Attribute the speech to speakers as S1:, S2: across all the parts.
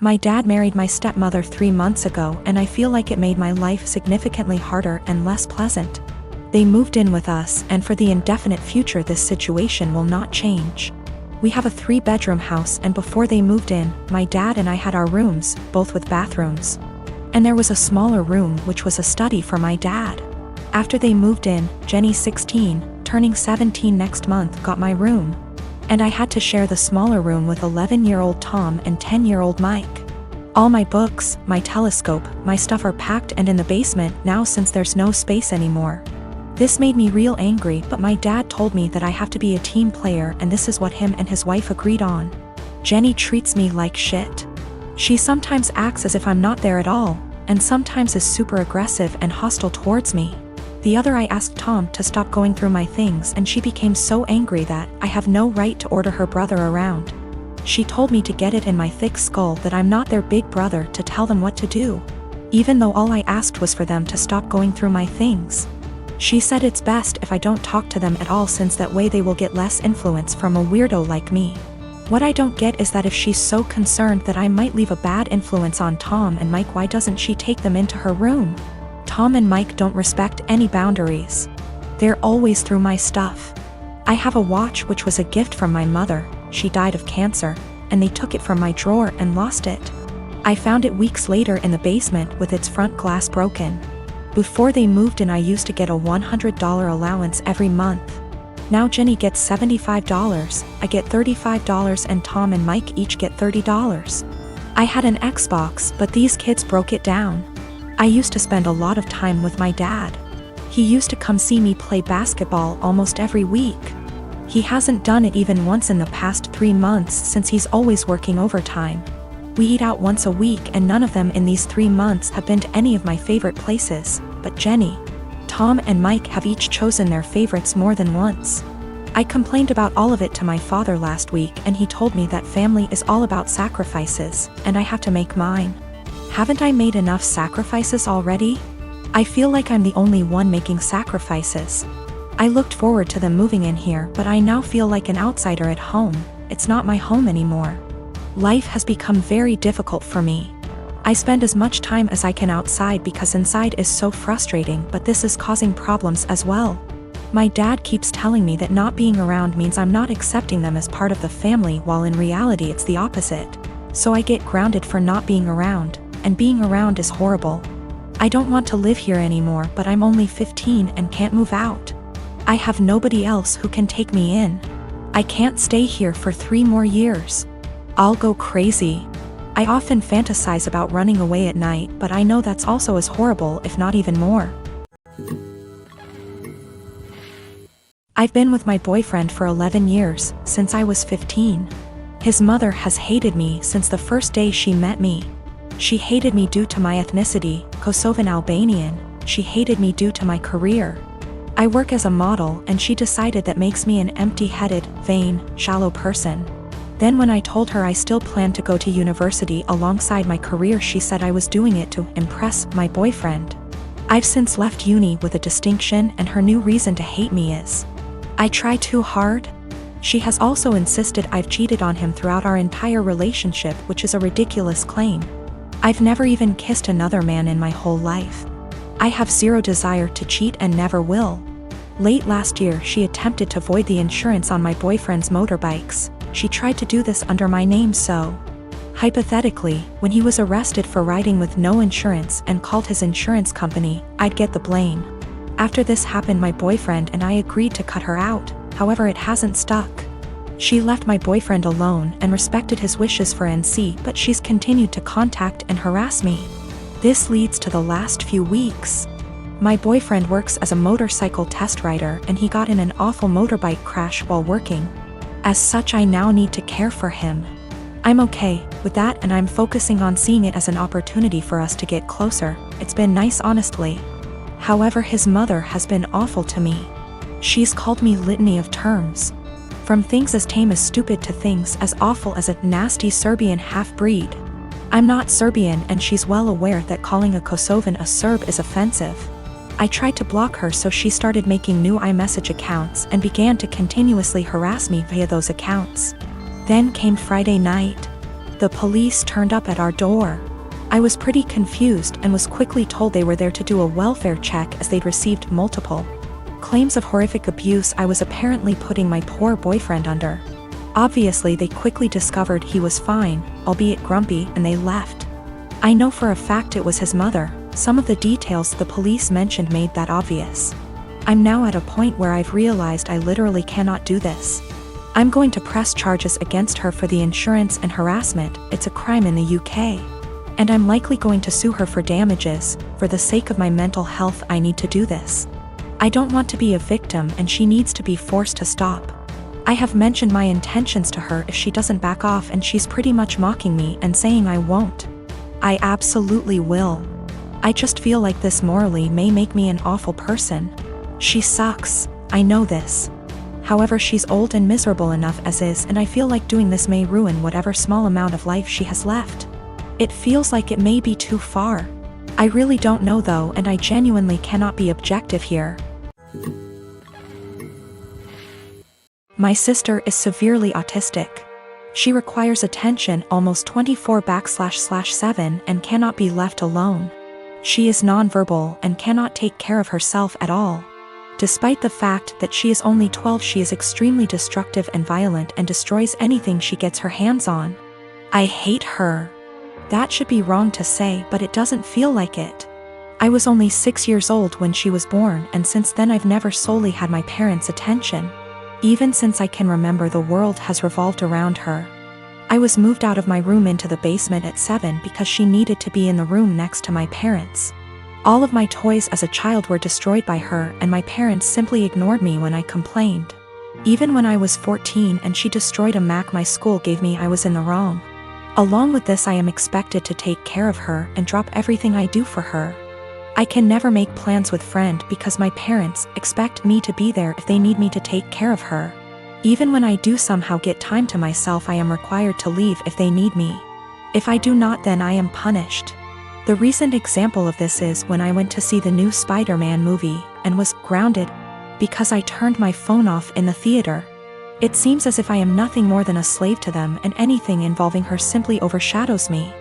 S1: My dad married my stepmother 3 months ago, and I feel like it made my life significantly harder and less pleasant. They moved in with us, and for the indefinite future this situation will not change. We have a 3-bedroom house, and before they moved in, my dad and I had our rooms, both with bathrooms. And there was a smaller room which was a study for my dad. After they moved in, Jenny, 16, turning 17 next month, got my room. And I had to share the smaller room with 11-year-old Tom and 10-year-old Mike. All my books, my telescope, my stuff are packed and in the basement now since there's no space anymore. This made me real angry, but my dad told me that I have to be a team player, and this is what him and his wife agreed on. Jenny treats me like shit. She sometimes acts as if I'm not there at all, and sometimes is super aggressive and hostile towards me. The other I asked Tom to stop going through my things, and she became so angry that I have no right to order her brother around. She told me to get it in my thick skull that I'm not their big brother to tell them what to do, even though all I asked was for them to stop going through my things. She said it's best if I don't talk to them at all, since that way they will get less influence from a weirdo like me. What I don't get is that if she's so concerned that I might leave a bad influence on Tom and Mike, why doesn't she take them into her room? Tom and Mike don't respect any boundaries. They're always through my stuff. I have a watch which was a gift from my mother. She died of cancer, and they took it from my drawer and lost it. I found it weeks later in the basement with its front glass broken. Before they moved in, I used to get a $100 allowance every month. Now Jenny gets $75, I get $35, and Tom and Mike each get $30. I had an Xbox, but these kids broke it down. I used to spend a lot of time with my dad. He used to come see me play basketball almost every week. He hasn't done it even once in the past 3 months since he's always working overtime. We eat out once a week, and none of them in these 3 months have been to any of my favorite places, but Jenny, Tom and Mike have each chosen their favorites more than once. I complained about all of it to my father last week, and he told me that family is all about sacrifices, and I have to make mine. Haven't I made enough sacrifices already? I feel like I'm the only one making sacrifices. I looked forward to them moving in here, but I now feel like an outsider at home. It's not my home anymore. Life has become very difficult for me. I spend as much time as I can outside because inside is so frustrating, but this is causing problems as well. My dad keeps telling me that not being around means I'm not accepting them as part of the family, while in reality it's the opposite. So I get grounded for not being around, and being around is horrible. I don't want to live here anymore, but I'm only 15 and can't move out. I have nobody else who can take me in. I can't stay here for 3 more years. I'll go crazy. I often fantasize about running away at night, but I know that's also as horrible, if not even more. I've been with my boyfriend for 11 years, since I was 15. His mother has hated me since the first day she met me. She hated me due to my ethnicity, Kosovan Albanian. She hated me due to my career. I work as a model, and she decided that makes me an empty-headed, vain, shallow person. Then when I told her I still planned to go to university alongside my career, she said I was doing it to impress my boyfriend. I've since left uni with a distinction, and her new reason to hate me is I try too hard. She has also insisted I've cheated on him throughout our entire relationship, which is a ridiculous claim. I've never even kissed another man in my whole life. I have zero desire to cheat and never will. Late last year, she attempted to void the insurance on my boyfriend's motorbikes. She tried to do this under my name, so hypothetically, when he was arrested for riding with no insurance and called his insurance company, I'd get the blame. After this happened, my boyfriend and I agreed to cut her out. However, it hasn't stuck. She left my boyfriend alone and respected his wishes for NC, but she's continued to contact and harass me. This leads to the last few weeks. My boyfriend works as a motorcycle test rider, and he got in an awful motorbike crash while working. As such, I now need to care for him. I'm okay with that, and I'm focusing on seeing it as an opportunity for us to get closer. It's been nice, honestly. However, his mother has been awful to me. She's called me litany of terms. From things as tame as stupid to things as awful as a nasty Serbian half-breed. I'm not Serbian, and she's well aware that calling a Kosovan a Serb is offensive. I tried to block her, so she started making new iMessage accounts and began to continuously harass me via those accounts. Then came Friday night. The police turned up at our door. I was pretty confused and was quickly told they were there to do a welfare check as they'd received multiple claims of horrific abuse I was apparently putting my poor boyfriend under. Obviously, they quickly discovered he was fine, albeit grumpy, and they left. I know for a fact it was his mother. Some of the details the police mentioned made that obvious. I'm now at a point where I've realized I literally cannot do this. I'm going to press charges against her for the insurance and harassment. It's a crime in the UK. And I'm likely going to sue her for damages. For the sake of my mental health, I need to do this. I don't want to be a victim, and she needs to be forced to stop. I have mentioned my intentions to her if she doesn't back off, and she's pretty much mocking me and saying I won't. I absolutely will. I just feel like this morally may make me an awful person. She sucks, I know this. However, she's old and miserable enough as is, and I feel like doing this may ruin whatever small amount of life she has left. It feels like it may be too far. I really don't know though, and I genuinely cannot be objective here. My sister is severely autistic. She requires attention almost 24/7 and cannot be left alone. She is nonverbal and cannot take care of herself at all. Despite the fact that she is only 12, she is extremely destructive and violent and destroys anything she gets her hands on. I hate her. That should be wrong to say, but it doesn't feel like it. I was only 6 years old when she was born, and since then I've never solely had my parents' attention. Even since I can remember, the world has revolved around her. I was moved out of my room into the basement at 7 because she needed to be in the room next to my parents. All of my toys as a child were destroyed by her, and my parents simply ignored me when I complained. Even when I was 14 and she destroyed a Mac my school gave me, I was in the wrong. Along with this, I am expected to take care of her and drop everything I do for her. I can never make plans with friend because my parents expect me to be there if they need me to take care of her. Even when I do somehow get time to myself, I am required to leave if they need me. If I do not, then I am punished. The recent example of this is when I went to see the new Spider-Man movie and was grounded because I turned my phone off in the theater. It seems as if I am nothing more than a slave to them, and anything involving her simply overshadows me.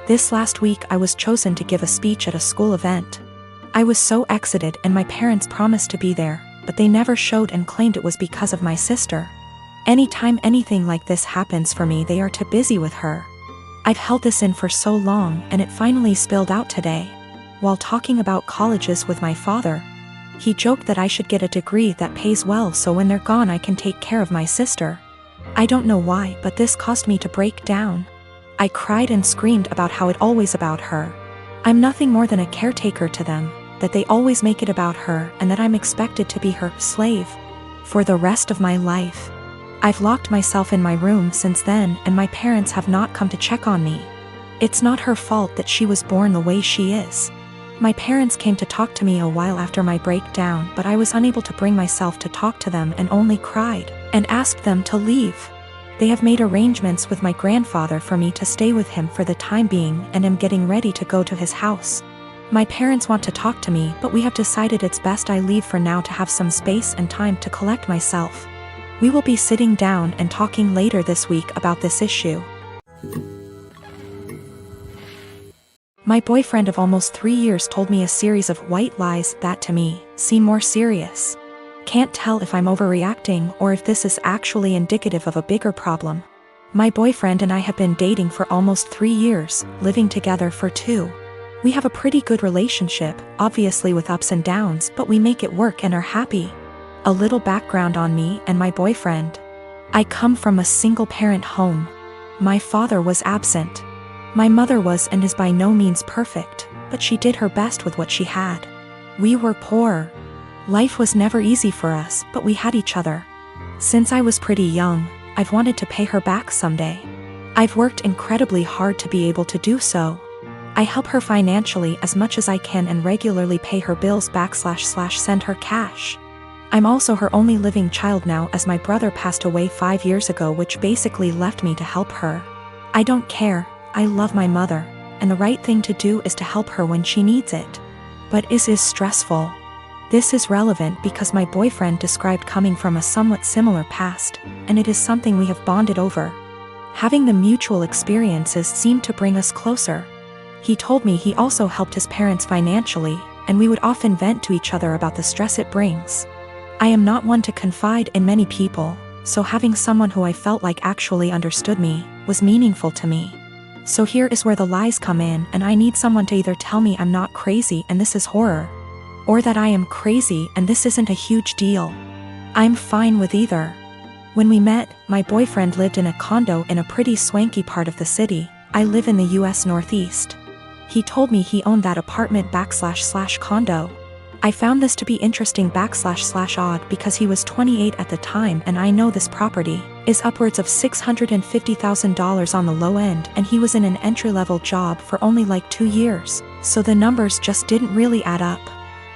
S1: This last week I was chosen to give a speech at a school event. I was so excited, and my parents promised to be there, but they never showed and claimed it was because of my sister. Anytime anything like this happens for me, they are too busy with her. I've held this in for so long, and it finally spilled out today. While talking about colleges with my father, he joked that I should get a degree that pays well so when they're gone I can take care of my sister. I don't know why, but this caused me to break down. I cried and screamed about how it's always about her. I'm nothing more than a caretaker to them, that they always make it about her, and that I'm expected to be her slave for the rest of my life. I've locked myself in my room since then, and my parents have not come to check on me. It's not her fault that she was born the way she is. My parents came to talk to me a while after my breakdown, but I was unable to bring myself to talk to them and only cried and asked them to leave. They have made arrangements with my grandfather for me to stay with him for the time being, and am getting ready to go to his house. My parents want to talk to me, but we have decided it's best I leave for now to have some space and time to collect myself. We will be sitting down and talking later this week about this issue. My boyfriend of almost 3 years told me a series of white lies that to me seem more serious. Can't tell if I'm overreacting or if this is actually indicative of a bigger problem. My boyfriend and I have been dating for almost 3 years, living together for 2. We have a pretty good relationship, obviously with ups and downs, but we make it work and are happy. A little background on me and my boyfriend. I come from a single-parent home. My father was absent. My mother was and is by no means perfect, but she did her best with what she had. We were poor. Life was never easy for us, but we had each other. Since I was pretty young, I've wanted to pay her back someday. I've worked incredibly hard to be able to do so. I help her financially as much as I can and regularly pay her bills back / send her cash. I'm also her only living child now, as my brother passed away 5 years ago, which basically left me to help her. I don't care, I love my mother, and the right thing to do is to help her when she needs it. But it is stressful. This is relevant because my boyfriend described coming from a somewhat similar past, and it is something we have bonded over. Having the mutual experiences seemed to bring us closer. He told me he also helped his parents financially, and we would often vent to each other about the stress it brings. I am not one to confide in many people, so having someone who I felt like actually understood me was meaningful to me. So here is where the lies come in, and I need someone to either tell me I'm not crazy and this is horror, or that I am crazy and this isn't a huge deal. I'm fine with either. When we met, my boyfriend lived in a condo in a pretty swanky part of the city. I live in the US Northeast. He told me he owned that apartment / condo. I found this to be interesting / odd because he was 28 at the time, and I know this property is upwards of $650,000 on the low end, and he was in an entry-level job for only like 2 years, so the numbers just didn't really add up.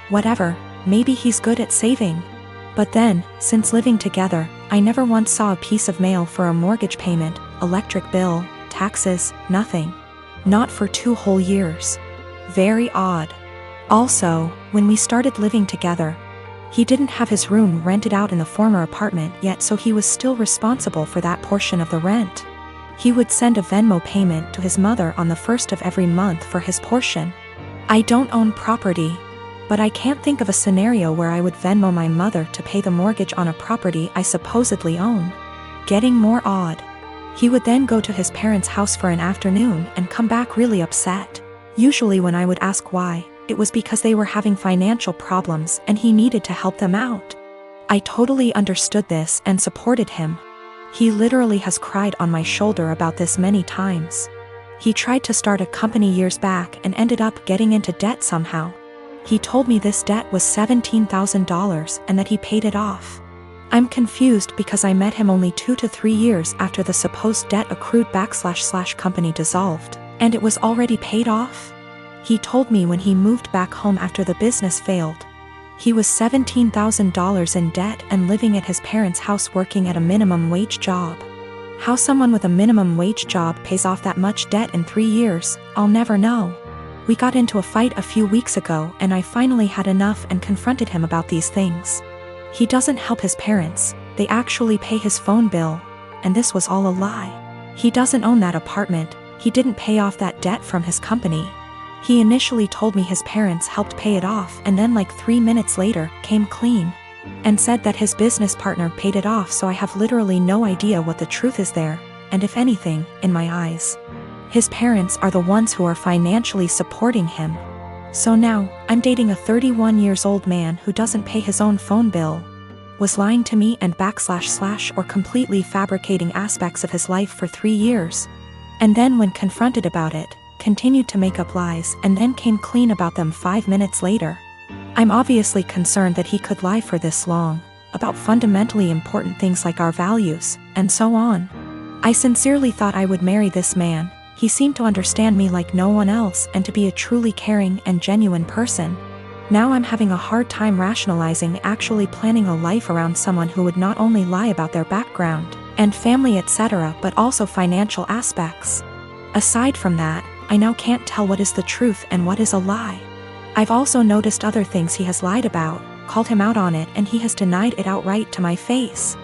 S1: Whatever, maybe he's good at saving. But then, since living together, I never once saw a piece of mail for a mortgage payment, electric bill, taxes, nothing. Not for 2 whole years. Very odd. Also, when we started living together, he didn't have his room rented out in the former apartment yet, so he was still responsible for that portion of the rent. He would send a Venmo payment to his mother on the 1st of every month for his portion. I don't own property, but I can't think of a scenario where I would Venmo my mother to pay the mortgage on a property I supposedly own. Getting more odd. He would then go to his parents' house for an afternoon and come back really upset. Usually when I would ask why, it was because they were having financial problems and he needed to help them out. I totally understood this and supported him. He literally has cried on my shoulder about this many times. He tried to start a company years back and ended up getting into debt somehow. He told me this debt was $17,000 and that he paid it off. I'm confused because I met him only 2 to 3 years after the supposed debt accrued / company dissolved, and it was already paid off. He told me when he moved back home after the business failed, he was $17,000 in debt and living at his parents' house working at a minimum wage job. How someone with a minimum wage job pays off that much debt in 3 years, I'll never know. We got into a fight a few weeks ago and I finally had enough and confronted him about these things. He doesn't help his parents, they actually pay his phone bill, and this was all a lie. He doesn't own that apartment, he didn't pay off that debt from his company. He initially told me his parents helped pay it off and then like 3 minutes later, came clean. And said that his business partner paid it off, so I have literally no idea what the truth is there, and if anything, in my eyes, his parents are the ones who are financially supporting him. So now, I'm dating a 31-year-old man who doesn't pay his own phone bill, was lying to me and / or completely fabricating aspects of his life for 3 years. And then when confronted about it, continued to make up lies and then came clean about them 5 minutes later. I'm obviously concerned that he could lie for this long, about fundamentally important things like our values, and so on. I sincerely thought I would marry this man. He seemed to understand me like no one else and to be a truly caring and genuine person. Now I'm having a hard time rationalizing actually planning a life around someone who would not only lie about their background and family etc. but also financial aspects. Aside from that, I now can't tell what is the truth and what is a lie. I've also noticed other things he has lied about, called him out on it, and he has denied it outright to my face.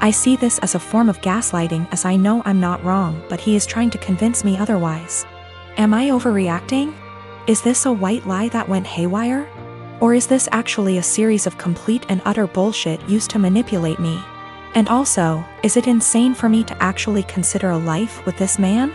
S1: I see this as a form of gaslighting, as I know I'm not wrong, but he is trying to convince me otherwise. Am I overreacting? Is this a white lie that went haywire? Or is this actually a series of complete and utter bullshit used to manipulate me? And also, is it insane for me to actually consider a life with this man?